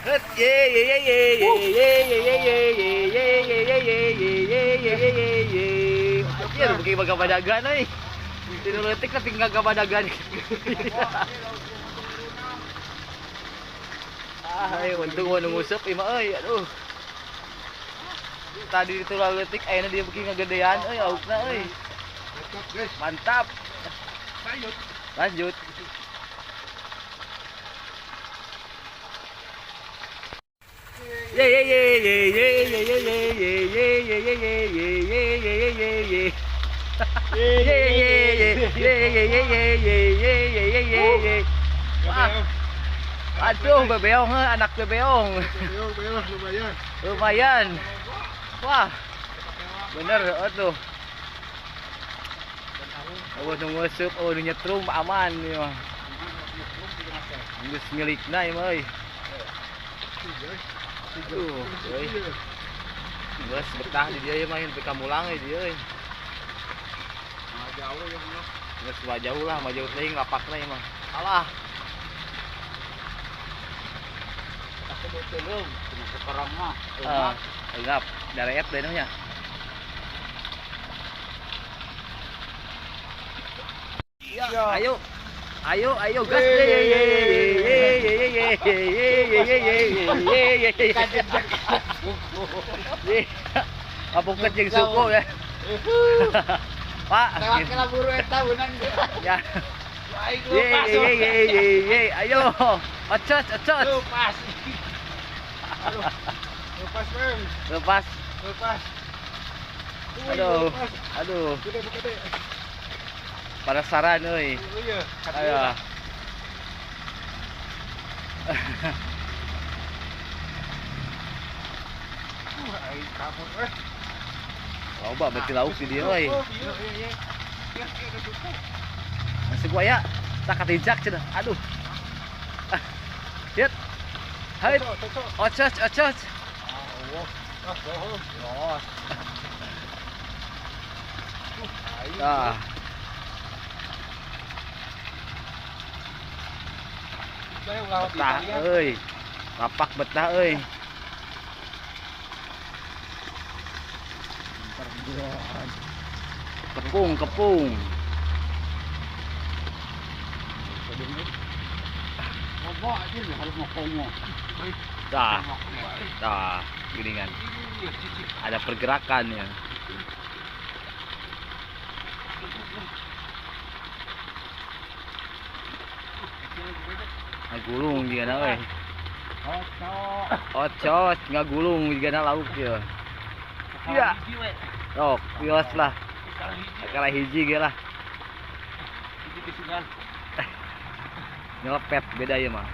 Het ye ye ye ye ye ye ye ye ye ye ye ye ye ye ye ye ye ye. Anjir bagi bagabadagan euy. Tinu leutik tapi enggak gabadagan. Ayo untung mau nguseup imah euy aduh. Tadi itu leutik ayeuna dia beki ngagedean euy aukna euy. Mantap. Lanjut. Ye ye ye ye ye ye ye ye ye ye ye ye ye ye ye ye ye ye ye. Ye ye ye ye ye ye ye ye ye ye ye ye ye. Aduh bebeong anak bebeong. Bebeong lumayan. Lumayan. Wah. Bener atuh. Oh ngeusup, oh nyetrum aman ieu mah. Geus milikna ieu mah euy. Euy. Geus betah di dieu mah yen kamulang di dieu euy. Jauh ya bener. Geus jauh lah, mah jauh teuing lapakna ieu mah. Alah. Aku belum, sekarang mah. Enggak, dareet deui nya. Ayo. Ayo, ayo gas deh. Apok jeung suku ya. Pak. Lewat buru eta beunang. Ya. Ayo. Ocos. Lepas. Lepas, Bang. Lepas. Aduh. Buka deh. Penasaran euy. Iya. Ayo. Ai kabut Loba berarti lauk di dieu euy. Iya. Masih buaya. Tak katijak cenah. Aduh. Lihat. Hai. Ocos. Ah. Betah euy. Lapak betah euy. Kepung. Harus ngomong. Dah, gini kan. Ada pergerakan ya. Ngagulung digana euy. Ocos ngagulung digana lauk ya. Iya. Sok, pios lah. Kala hiji ge lah. Nyelpet beda ya mah.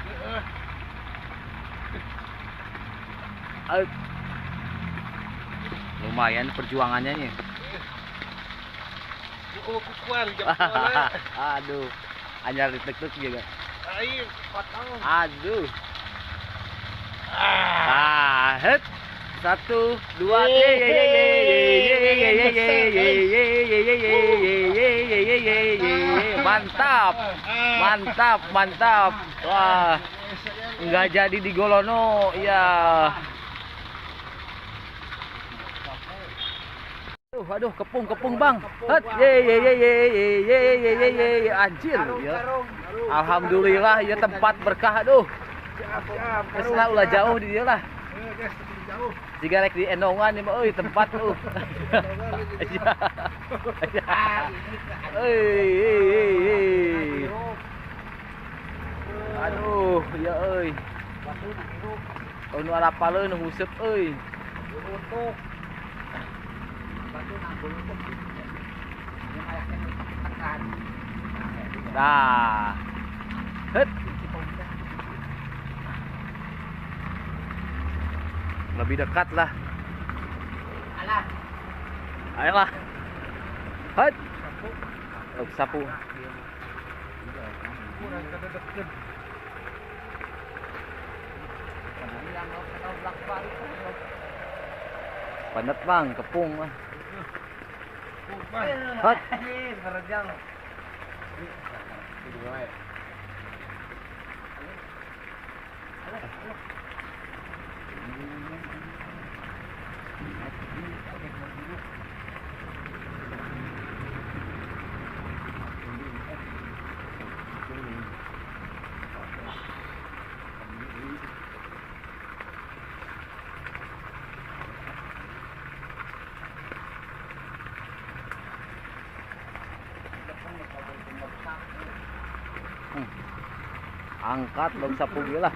Lumayan perjuangannya nih. Aduh, anyar ditek-tek juga. Aduh. Het. 1, 2, mantap. Wah. Enggak jadi digolono. Ya. Aduh, kepung Bang. Het. Anjir ya. Alhamdulillah ya tempat berkah aduh. Geus lah ulah jauh di dieu lah. Jika rek di endongan nih mah euy tempat tuh. Aduh, ya euy. Nu arapaleun nu huseup euy. Nah. Het. Lebih dekat lah. Ayolah. Hat. Sapu. Panet Bang, kepung mah. Hat. Angkat, huwag sa pugi lah.